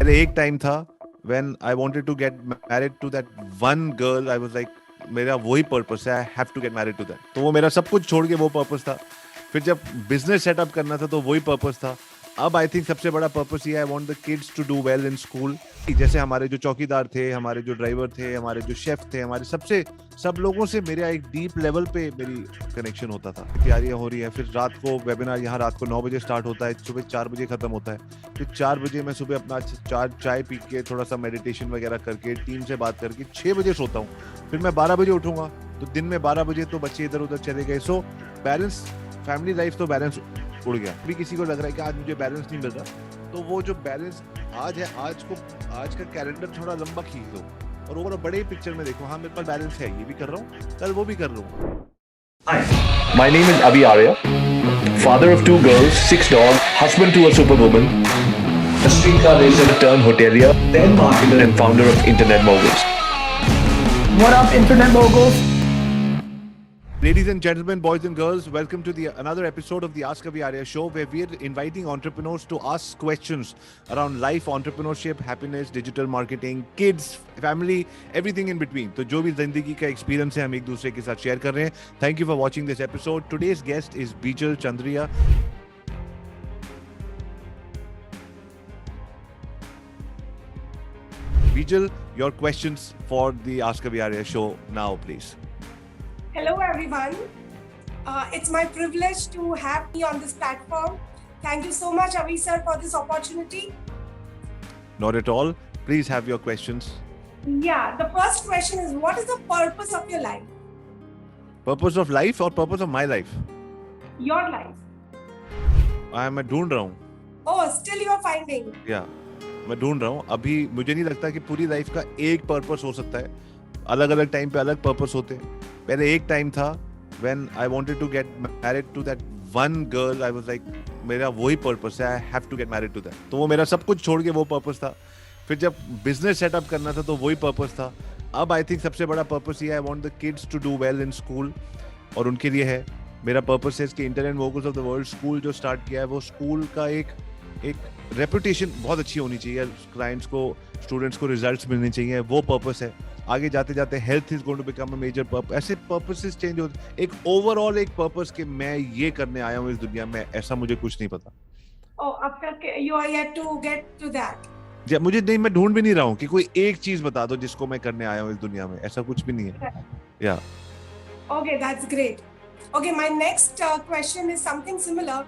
पहले एक टाइम था when I wanted to get married to that one girl, I was like मेरा वही पर्पस है, I have to get married to that. तो वो मेरा सब कुछ छोड़ के वो पर्पस था। फिर जब बिजनेस सेटअप करना था तो वही पर्पस था। अब आई थिंक सबसे बड़ा पर्पस ये है, I want the kids to do well in school. जैसे हमारे जो चौकीदार थे, हमारे जो ड्राइवर थे, हमारे जो शेफ थे, हमारे सबसे सब लोगों से मेरा एक डीप लेवल पे मेरी कनेक्शन होता था। तैयारियां हो रही है, फिर रात को वेबिनार यहाँ रात को 9 बजे स्टार्ट होता है, सुबह 4 बजे खत्म होता है। फिर 4 बजे मैं सुबह अपना चाय पी के थोड़ा सा मेडिटेशन वगैरह करके टीम से बात करके 6 बजे सोता हूँ। फिर मैं 12 बजे उठूंगा, तो दिन में 12 बजे तो बच्चे इधर उधर चले गए। सो बैलेंस, फैमिली लाइफ तो बैलेंस उड़ गया। अभी किसी को लग रहा है कि आज मुझे बैलेंस नहीं मिल रहा, तो वो जो बैलेंस आज है, आज का कैलेंडर थोड़ा लंबा खींच दो और ओवर बड़े पिक्चर में देखो, हाँ मेरे पास बैलेंस है, ये भी कर रहा हूँ, कल वो भी कर रहा हूँ। Hi, my name is Abhi Arya, father of 2 girls, 6 dogs, husband to a superwoman, a streetcar racer turned hotelier, then marketer and founder of Internet Moguls. What up, Internet Moguls? Ladies and gentlemen, boys and girls, welcome to another episode of the Ask Abhi Arya show, where we are inviting entrepreneurs to ask questions around life, entrepreneurship, happiness, digital marketing, kids, family, everything in between. तो जो भी जिंदगी का experience है हम एक दूसरे के साथ शेयर कर रहे हैं। Thank you for watching this episode. Today's guest is Bijal Chandriya. Bijal, your questions for the Ask Abhi Arya show now, please. Hello everyone. It's my privilege to have me on this platform. Thank you so much, Avi sir, for this opportunity. Not at all. Please have your questions. Yeah, the first question is, what is the purpose of your life? Purpose of life or purpose of my life? Your life. मैं ढूंढ रहा हूँ। Oh, still you're finding. Yeah, मैं ढूंढ रहा हूँ। अभी मुझे नहीं लगता कि पूरी लाइफ का एक पर्पस हो सकता है। अलग अलग टाइम पे अलग पर्पस होते हैं। पहले एक टाइम था when I wanted to get married to that one girl, I was like मेरा वही पर्पस है, I have to get married to that। तो वो मेरा सब कुछ छोड़ के वो पर्पस था। फिर जब बिजनेस सेटअप करना था तो वही पर्पस था। अब आई थिंक सबसे बड़ा पर्पस ये है, I want the kids to do well in school, और उनके लिए है मेरा पर्पस है कि internet moguls of the world school जो स्टार्ट किया है, वो स्कूल का एक रेपुटेशन बहुत अच्छी होनी चाहिए, क्लाइंट्स को, स्टूडेंट्स को रिजल्ट्स मिलने चाहिए, वो पर्पस है। आगे जाते जाते health is going to become a major purpose. ऐसे पर्पसेस चेंज होते, एक ओवरऑल एक पर्पस कि मैं ये करने आया हूँ इस दुनिया में, ऐसा मुझे कुछ नहीं पता। Oh, after you are yet to get to that. मुझे नहीं, मैं ढूंढ भी नहीं रहा हूँ कि कोई एक चीज बता दो जिसको मैं करने आया हूँ इस दुनिया में, ऐसा कुछ भी नहीं है। या Okay, that's great. Okay, my next question is something similar.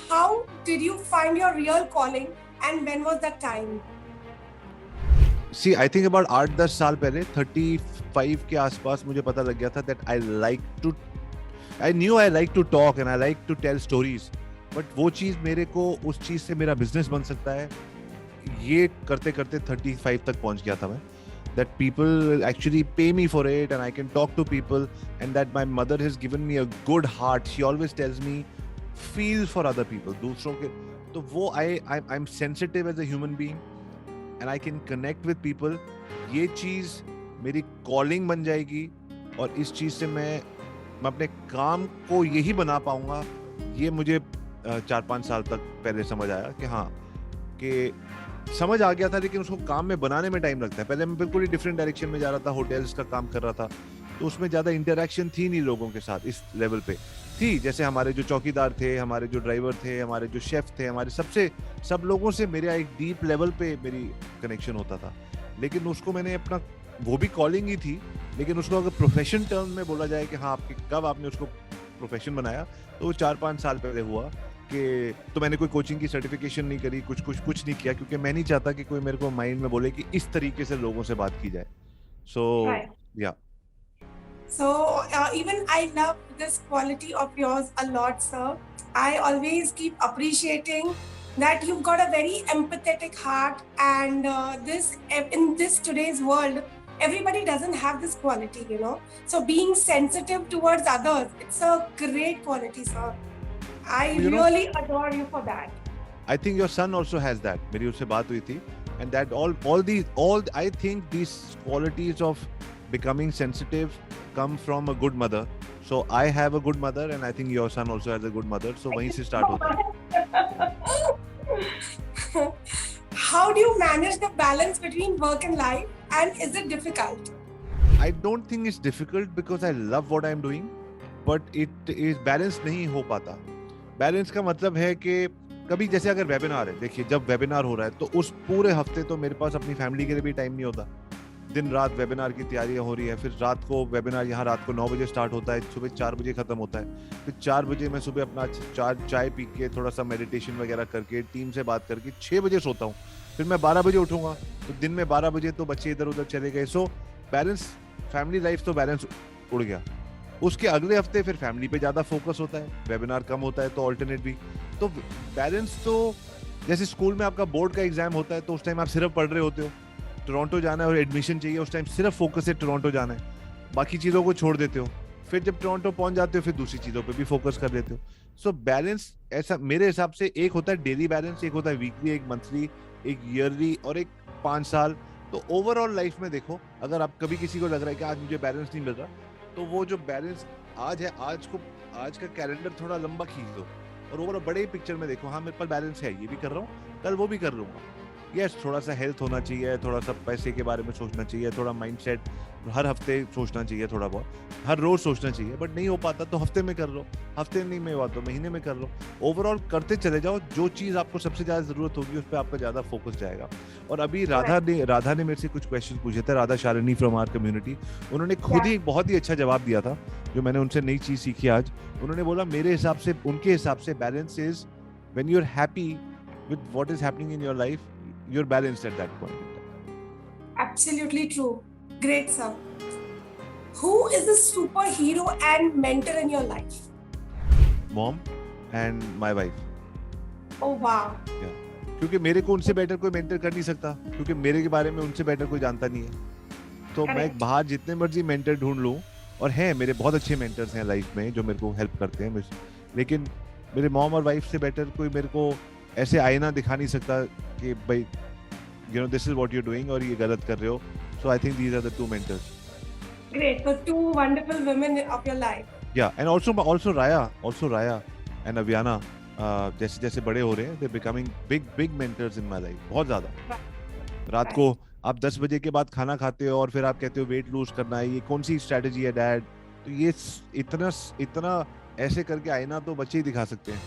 How did you find your real calling and when was that time? See I think about 8-10 साल पहले, 35 के आसपास मुझे पता लग गया था that I knew I like to talk and I like to tell stories, but वो चीज मेरे को, उस चीज से मेरा बिजनेस बन सकता है, ये करते करते 35 तक पहुंच गया था मैं। That people actually pay me for it and I can talk to people, and that my mother has given me a good heart. She always tells me feel for other people, दूसरों के, तो वो I'm sensitive as a human being and I can connect with people। ये चीज मेरी calling बन जाएगी और इस चीज से मैं अपने काम को यही बना पाऊंगा। ये मुझे 4-5 साल तक पहले समझ आया कि हाँ, कि समझ आ गया था, लेकिन उसको काम में बनाने में टाइम लगता है। पहले मैं बिल्कुल ही डिफरेंट डायरेक्शन में जा रहा था, होटल्स का काम कर रहा था, तो उसमें ज्यादा इंटरेक्शन थी नहीं लोगों के साथ इस लेवल पे थी। जैसे हमारे जो चौकीदार थे, हमारे जो ड्राइवर थे, हमारे जो शेफ थे, हमारे सब लोगों से मेरा एक डीप लेवल पे मेरी कनेक्शन होता था। लेकिन उसको मैंने अपना, वो भी कॉलिंग ही थी, लेकिन उसको अगर प्रोफेशन टर्म में बोला जाए कि हाँ कब आपने उसको प्रोफेशन बनाया, तो वो 4-5 साल पहले हुआ कि, तो मैंने कोई कोचिंग की सर्टिफिकेशन नहीं करी, कुछ नहीं किया, क्योंकि मैं नहीं चाहता कि कोई मेरे को माइंड में बोले कि इस तरीके से लोगों से बात की जाए। सो या So even I love this quality of yours a lot, sir. I always keep appreciating that you've got a very empathetic heart, and in this today's world, everybody doesn't have this quality, you know. So being sensitive towards others, it's a great quality, sir. I really adore you for that. I think your son also has that. मेरी उससे बात हुई थी, and that all I think these qualities of becoming sensitive come from a good mother. So I have a good mother, and I think your son also has a good mother. So वहीं से start होता है। how do you manage the balance between work and life, and is it difficult? I don't think it's difficult because I love what I'm doing, but it is balance नहीं हो पाता. Balance का मतलब है कि कभी जैसे अगर वेबिनार है, देखिए जब वेबिनार हो रहा है तो उस पूरे हफ्ते तो मेरे पास अपनी फैमिली के लिए भी टाइम नहीं होता. दिन रात वेबिनार की तैयारियां हो रही है, फिर रात को वेबिनार यहाँ रात को 9 बजे स्टार्ट होता है, सुबह 4 बजे खत्म होता है. फिर 4 बजे मैं सुबह अपना चाय पी के थोड़ा सा मेडिटेशन वगैरह करके टीम से बात करके 6 बजे सोता हूँ. फिर मैं 12 बजे उठूंगा, तो दिन में 12 बजे तो बच्चे इधर उधर चले गए. सो बैलेंस, फैमिली लाइफ तो बैलेंस उड़ गया. उसके अगले हफ्ते फिर फैमिली पे ज्यादा फोकस होता है, वेबिनार कम होता है तो ऑल्टरनेट भी. तो बैलेंस तो जैसे स्कूल में आपका बोर्ड का एग्जाम होता है तो उस टाइम आप सिर्फ पढ़ रहे होते हो, टोरंटो जाना है और एडमिशन चाहिए, उस टाइम सिर्फ फोकस है टोरंटो जाना है, बाकी चीज़ों को छोड़ देते हो. फिर जब टोरंटो पहुंच जाते हो फिर दूसरी चीज़ों पे भी फोकस कर देते हो. सो बैलेंस ऐसा मेरे हिसाब से एक होता है डेली बैलेंस, एक होता है वीकली, एक मंथली, एक ईयरली और एक 5 साल. तो ओवरऑल लाइफ में देखो, अगर आप कभी किसी को लग रहा है कि आज मुझे बैलेंस नहीं मिल रहा, तो वो जो बैलेंस आज है, आज का कैलेंडर थोड़ा लंबा खींच दो और ओवरऑल बड़े पिक्चर में देखो, हाँ मेरे पास बैलेंस है, ये भी कर रहा हूँ, कल वो भी कर लूंगा. यस, थोड़ा सा हेल्थ होना चाहिए, थोड़ा सा पैसे के बारे में सोचना चाहिए, थोड़ा माइंडसेट हर हफ्ते सोचना चाहिए, थोड़ा बहुत हर रोज सोचना चाहिए. बट नहीं हो पाता तो हफ्ते में कर लो, हफ्ते नहीं में हुआ तो महीने में कर लो. ओवरऑल करते चले जाओ, जो चीज आपको सबसे ज्यादा जरूरत होगी उस पर आपका ज्यादा फोकस जाएगा. और अभी राधा ने मेरे से कुछ क्वेश्चन पूछे थे, Radha Shalini from our community. उन्होंने खुद ही एक बहुत ही अच्छा जवाब दिया था, जो मैंने उनसे नई चीज सीखी आज. उन्होंने बोला मेरे हिसाब से, उनके हिसाब से balance is when you are happy with what is happening in your life, you're balanced at that point in time. Absolutely true. Great, sir. Who is the superhero and mentor in your life? Mom and my wife. Oh wow. Yeah. क्योंकि मेरे को उनसे better कोई mentor कर नहीं सकता, क्योंकि मेरे के बारे में उनसे बेटर कोई जानता नहीं है. तो मैं बाहर जितने मर्जी मेंटर ढूंढ लूं, और हैं मेरे बहुत अच्छे मेंटर्स हैं लाइफ में जो मेरे को हेल्प करते हैं, लेकिन मेरे मॉम और वाइफ से बेटर कोई मेरे को ऐसे आईना दिखा नहीं सकता कि भाई you know this is what you're doing और ये गलत कर रहे हो. So I think these are the two mentors. Great. So 2 wonderful women of your life. Yeah, and also Raya and Aviana, जैसे जैसे बड़े हो रहे हैं, they're becoming big mentors in my life. बहुत ज़्यादा. रात को आप 10 बजे के बाद खाना खाते हो और फिर आप कहते हो वेट लूज करना है, ये कौन सी स्ट्रेटजी है डैड? तो ये इतना ऐसे करके आईना तो बच्चे ही दिखा सकते हैं.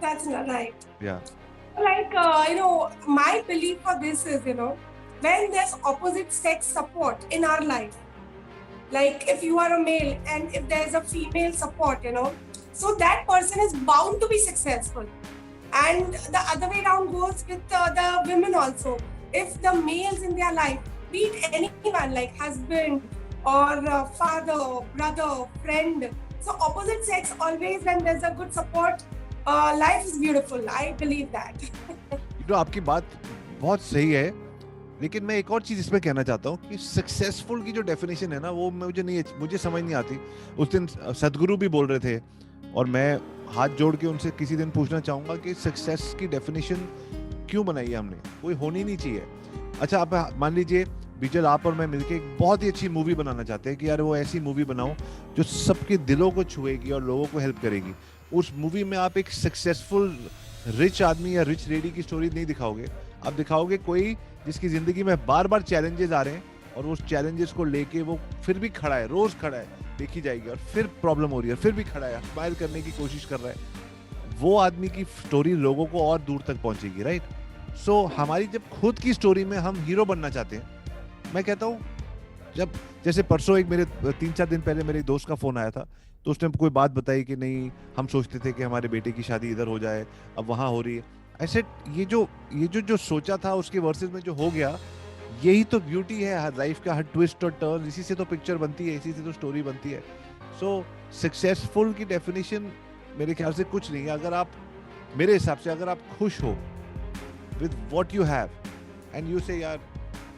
That's not right. Yeah. Like, my belief for this is, when there's opposite sex support in our life, like if you are a male and if there's a female support, so that person is bound to be successful. And the other way around goes with the women also. If the males in their life, be it anyone like husband or father, brother, friend, so opposite sex always, when there's a good support, life is beautiful. I believe that. आपकी बात बहुत सही है, लेकिन मैं एक और चीज इसमें कहना चाहता हूँ कि सक्सेसफुल की जो डेफिनेशन है ना, वो मुझे समझ नहीं आती. उस दिन सदगुरु भी बोल रहे थे और मैं हाथ जोड़ के उनसे किसी दिन पूछना चाहूंगा कि सक्सेस की डेफिनेशन क्यों बनाई है हमने? कोई होनी नहीं चाहिए. अच्छा, आप मान लीजिए बीजल, आप और मैं मिलके एक बहुत ही अच्छी मूवी बनाना चाहते हैं कि यार वो ऐसी मूवी बनाओ जो सबके दिलों को छुएगी और लोगों को हेल्प करेगी. उस मूवी में आप एक सक्सेसफुल रिच आदमी या रिच लेडी की स्टोरी नहीं दिखाओगे, आप दिखाओगे कोई जिसकी जिंदगी में बार बार चैलेंजेस आ रहे हैं और उस चैलेंजेस को लेके वो फिर भी खड़ा है, रोज खड़ा है, देखी जाएगी, और फिर प्रॉब्लम हो रही है, फिर भी खड़ा है, स्माइल करने की कोशिश कर रहा है. वो आदमी की स्टोरी लोगों को और दूर तक पहुंचेगी, राइट? सो हमारी जब खुद की स्टोरी में हम हीरो बनना चाहते हैं, मैं कहता हूँ, जब जैसे परसों एक मेरे 3-4 दिन पहले मेरे दोस्त का फोन आया था, तो उसने कोई बात बताई कि नहीं, हम सोचते थे कि हमारे बेटे की शादी इधर हो जाए, अब वहाँ हो रही है. ऐसे ये जो सोचा था उसके वर्सेस में जो हो गया, यही तो ब्यूटी है हर लाइफ का, हर ट्विस्ट और टर्न, इसी से तो पिक्चर बनती है, इसी से तो स्टोरी बनती है. सो सक्सेसफुल की डेफिनेशन मेरे ख्याल से कुछ नहीं है. अगर आप, मेरे हिसाब से, अगर आप खुश हो with what you have and you से यार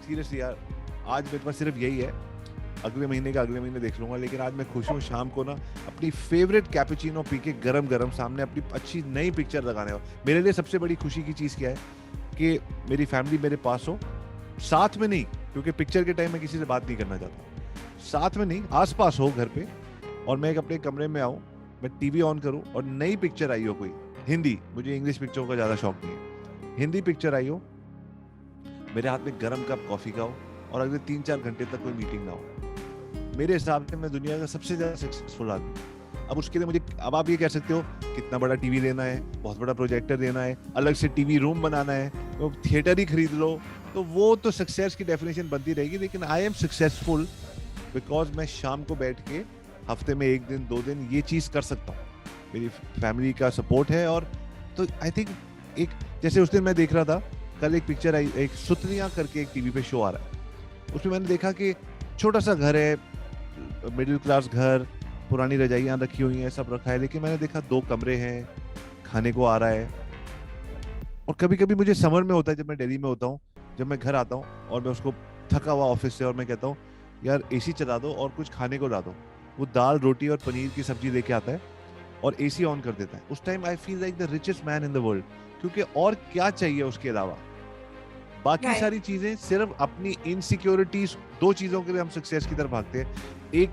सीरियसली यार आज मेरे पास सिर्फ यही है, अगले महीने देख लूंगा, लेकिन आज मैं खुश हूँ शाम को ना अपनी फेवरेट कैपुचिनो पी के गरम सामने अपनी अच्छी नई पिक्चर लगाने वाला. मेरे लिए सबसे बड़ी खुशी की चीज़ क्या है कि मेरी फैमिली मेरे पास हो, साथ में नहीं, क्योंकि पिक्चर के टाइम में किसी से बात नहीं करना चाहता, साथ में नहीं, आसपास हो घर पे, और मैं एक अपने कमरे में आऊँ, मैं टीवी ऑन करूँ और नई पिक्चर आई हो कोई हिंदी, मुझे इंग्लिश पिक्चरों का ज़्यादा शौक नहीं है, हिंदी पिक्चर आई हो, मेरे हाथ में गरम कप कॉफी का हो और अगले 3-4 घंटे तक कोई मीटिंग ना हो, मेरे हिसाब से मैं दुनिया का सबसे ज्यादा सक्सेसफुल आदमी। अब उसके लिए मुझे, अब आप ये कह सकते हो कितना बड़ा टीवी लेना है, बहुत बड़ा प्रोजेक्टर लेना है, अलग से टीवी रूम बनाना है, तो थिएटर ही खरीद लो, तो वो तो सक्सेस की डेफिनेशन बनती रहेगी। लेकिन आई एम सक्सेसफुल बिकॉज मैं शाम को बैठ के हफ्ते में 1 दिन 2 दिन ये चीज कर सकता हूँ, मेरी फैमिली का सपोर्ट है। और तो आई थिंक एक, जैसे उस दिन मैं देख रहा था, कल एक पिक्चर आई, एक सुतलियां करके एक टीवी पे शो आ रहा है, उसमें मैंने देखा कि छोटा सा घर है, मिडिल क्लास घर, पुरानी रजाइयाँ रखी हुई हैं, सब रखा है, लेकिन मैंने देखा 2 कमरे हैं, खाने को आ रहा है। और कभी कभी मुझे समर में होता है, जब मैं दिल्ली में होता हूँ, जब मैं घर आता हूँ और मैं उसको थका हुआ ऑफिस से, और मैं कहता हूँ यार एसी चला दो और कुछ खाने को ला दो, वो दाल रोटी और पनीर की सब्जी लेके आता है और एसी ऑन कर देता है। उस time I feel like the richest man in the world, क्योंकि और क्या चाहिए उसके अलावा। बाकी Right. सारी चीजें सिर्फ अपनी इनसिक्योरिटीज, 2 चीजों के लिए हम सक्सेस की तरफ भागते हैं। एक,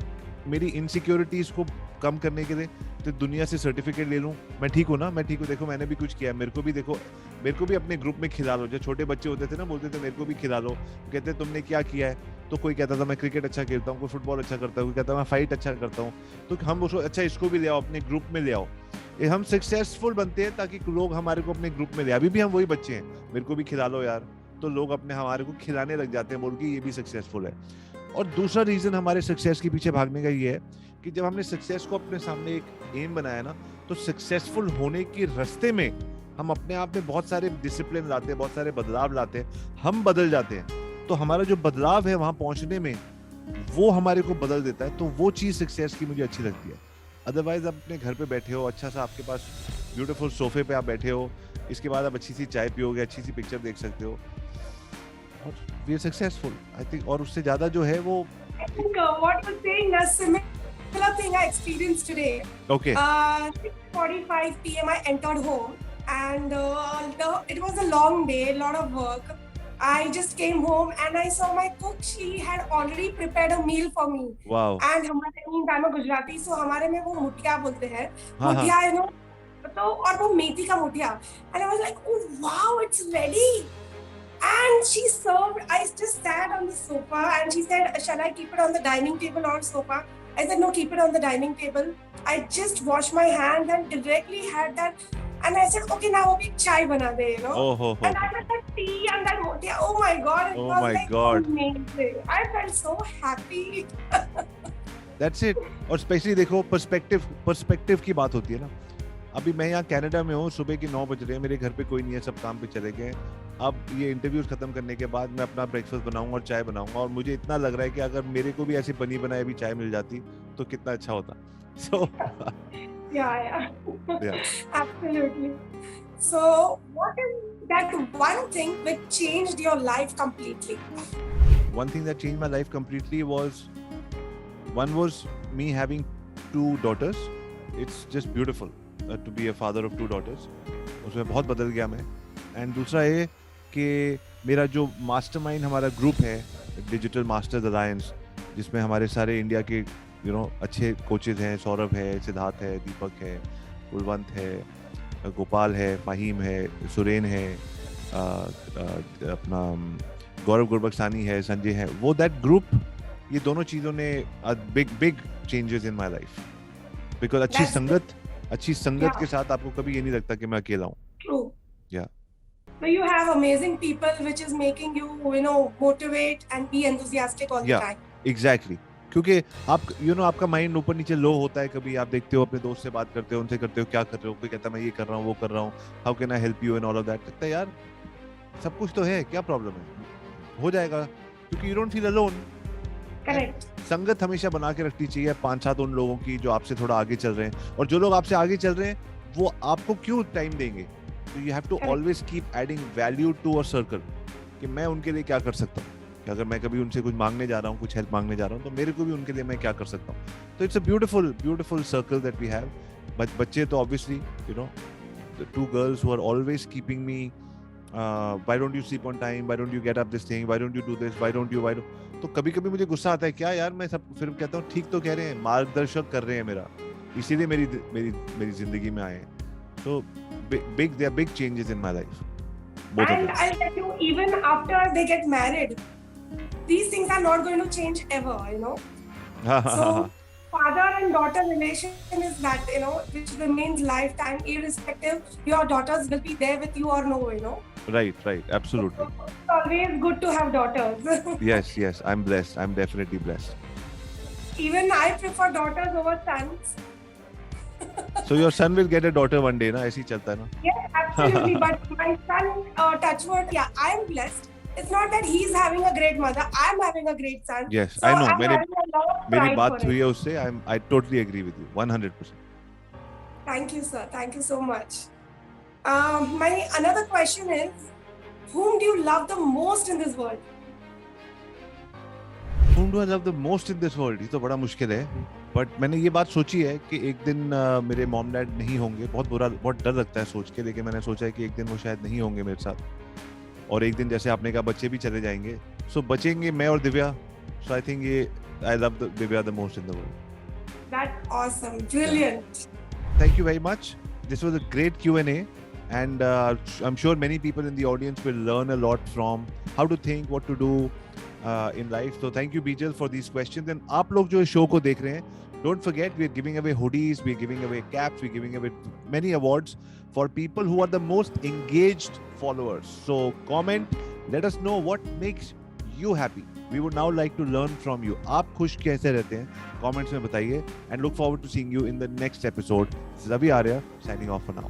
मेरी इनसिक्योरिटीज को कम करने के लिए तो दुनिया से सर्टिफिकेट ले लूं, मैं ठीक हूं ना, मैं ठीक हूं, देखो मैंने भी कुछ किया है, मेरे को भी देखो, मेरे को भी अपने ग्रुप में खिला लो। जो छोटे बच्चे होते थे ना, बोलते थे मेरे को भी खिला लो, कहते तुमने क्या किया है, तो कोई कहता था मैं क्रिकेट अच्छा खेलता हूँ, कोई फुटबॉल अच्छा करता है, कोई कहता मैं फाइट अच्छा करता हूँ, तो हम उसको अच्छा इसको भी ले आओ, अपने ग्रुप में ले आओ। ये हम सक्सेसफुल बनते हैं ताकि लोग हमारे को अपने ग्रुप में ले। अभी भी हम वही बच्चे हैं, मेरे को भी खिला लो यार, तो लोग अपने हमारे को खिलाने लग जाते हैं, बोल के ये भी सक्सेसफुल है। और दूसरा रीजन हमारे सक्सेस के पीछे भागने का ये है कि जब हमने सक्सेस को अपने सामने एक एम बनाया ना, तो सक्सेसफुल होने के रास्ते में हम अपने आप में बहुत सारे डिसिप्लिन लाते हैं, बहुत सारे बदलाव लाते हैं, हम बदल जाते हैं। तो हमारा जो बदलाव है वहां पहुंचने में, वो हमारे को बदल देता है, तो वो चीज सक्सेस की मुझे अच्छी लगती है। अदरवाइज आप अपने घर पे बैठे हो, अच्छा सा आपके पास ब्यूटीफुल सोफे पे आप बैठे हो, इसके बाद आप अच्छी सी चाय पियोगे, अच्छी सी पिक्चर देख सकते हो, और we are successful I think. और उससे ज्यादा जो है वो I think what was saying a similar thing I experienced today. Okay 6:45 p.m. I entered home, and it was a long day, a lot of work. I just came home and I saw my cook. She had already prepared a meal for me. Wow, And हमारे means I'm a Gujarati, so हमारे में वो मुठिया बोलते हैं, हाँ, मुठिया you know, तो और वो मेथी का मुठिया, and I was like, oh wow, it's ready. And she served. I just sat on the sofa, and she said, "Shall I keep it on the dining table or sofa?" I said, "No, keep it on the dining table." I just washed my hands and directly had that. And I said, "Okay, now we chai bana de, you know." oh ho ho, And I had that tea and that motia. Oh my god, it Oh was my like God. amazing. I felt so happy. That's it. और specially देखो, perspective की बात होती है ना। अभी मैं यहाँ कनाडा में हूँ, सुबह के 9 बज रहे हैं, मेरे घर पे कोई नहीं है, सब काम पे चले गए। अब ये इंटरव्यूज खत्म करने के बाद मैं अपना ब्रेकफास्ट बनाऊंगा और चाय बनाऊंगा, और मुझे इतना लग रहा है कि अगर मेरे को भी ऐसी बनी बनाई भी चाय मिल जाती तो कितना अच्छा होता। सो Yeah. Yeah. Absolutely. So, what is that one thing which changed your life completely? one thing that changed my life completely was me having 2 daughters. It's just beautiful to be a father of 2 daughters. उसमें बहुत बदल गया मैं। And दूसरा ये कि मेरा जो मास्टरमाइंड हमारा ग्रुप है, डिजिटल मास्टर्स अलायंस, जिसमें हमारे सारे इंडिया के अच्छे कोचेज हैं, सौरभ है, सिद्धार्थ है, दीपक है, कुलवंत है, गोपाल है, फाहिम है, सुरेन है, अपना गौरव गुरबख्शानी है, संजय है, वो दैट ग्रुप, ये दोनों चीज़ों ने big changes in my life. Because अच्छी That's संगत Yeah. के साथ आपको कभी ये नहीं लगता कि मैं अकेला हूँ। True. Yeah. So you have amazing people which is making you, motivate and be enthusiastic all the Yeah. time. Exactly, क्योंकि आप आपका माइंड ऊपर नीचे लो होता है। कभी आप देखते हो अपने दोस्त से बात करते हो, उनसे करते हो क्या कर रहे हो, कोई कहता है मैं ये कर रहा हूँ, वो कर रहा हूँ, how can I help you and all of that. लगता है यार सब कुछ तो है, क्या प्रॉब्लम है, हो जाएगा, क्योंकि you don't feel alone. Correct. संगत हमेशा बना के रखनी चाहिए 5-7 उन लोगों की जो आपसे थोड़ा आगे चल रहे हैं, और जो लोग आपसे आगे चल रहे हैं वो आपको क्यों टाइम देंगे। तो you have to Correct. Always keep adding value to a circle, कि मैं उनके लिए क्या कर सकता हूँ, कि अगर मैं कभी उनसे कुछ मांगने जा रहा हूँ, कुछ हेल्प मांगने जा रहा हूँ, तो मेरे को भी उनके लिए मैं क्या कर सकता हूँ। तो it's a beautiful circle that we have. बच्चे तो obviously the 2 girls who are always keeping me, why don't you sleep on time, why don't you get up this thing, why don't you do this, why don't you तो कभी कभी मुझे गुस्सा आता है, क्या यार मैं सब फिर कहता हूँ ठीक तो कह रहे हैं, मार्गदर्शक कर रहे हैं मेरा, इसीलिए मेरी जिंदगी में आए हैं। So big there are big changes in my life. both of And them. I'll tell you, even after they get married, these things are not going to change ever, you know. So father and daughter relation is that, you know, which remains lifetime, irrespective your daughters will be there with you or no, you know. Right, absolutely. So it's always good to have daughters. Yes, I'm blessed. I'm definitely blessed. Even I prefer daughters over sons. So your son will get a daughter one day, ना? ऐसे ही चलता है ना? Yes, absolutely. But my son, touchwood, yeah, I'm blessed. It's not that he's having a great mother. I'm having a great son. Yes, So I know. I'm having a lot of मेरी pride बात for हुई it. है उससे. I totally agree with you. 100%. Thank you, sir. Thank you so much. My another question is, whom do you love the most in this world? Whom do I love the most in this world? ये तो बड़ा मुश्किल है. But मैंने ये बात सोची है कि एक दिन मेरे मॉम डैड नहीं होंगे. बहुत डर लगता है सोच के, लेकिन मैंने सोचा है कि एक दिन वो शायद नहीं होंगे मेरे साथ. और एक दिन जैसे आपने कहा बच्चे भी चले जाएंगे, सो बचेंगे मैं और दिव्या. सो आई थिंक ये I love Divya the most in the world. That's awesome. Brilliant. Thank you very much. This was a great Q&A, and I'm sure many people in the audience will learn a lot from how to think, what to do in life. So thank you, Bijal, for these questions. And आप लोग जो show को देख रहे हैं, don't forget we are giving away hoodies, we are giving away caps, we are giving away many awards for people who are the most engaged followers. So comment, let us know what makes you happy. We would now like to learn from you. आप खुश कैसे रहते हैं? Comments में बताइए. And look forward to seeing you in the next episode. This is Avi Arya signing off for now.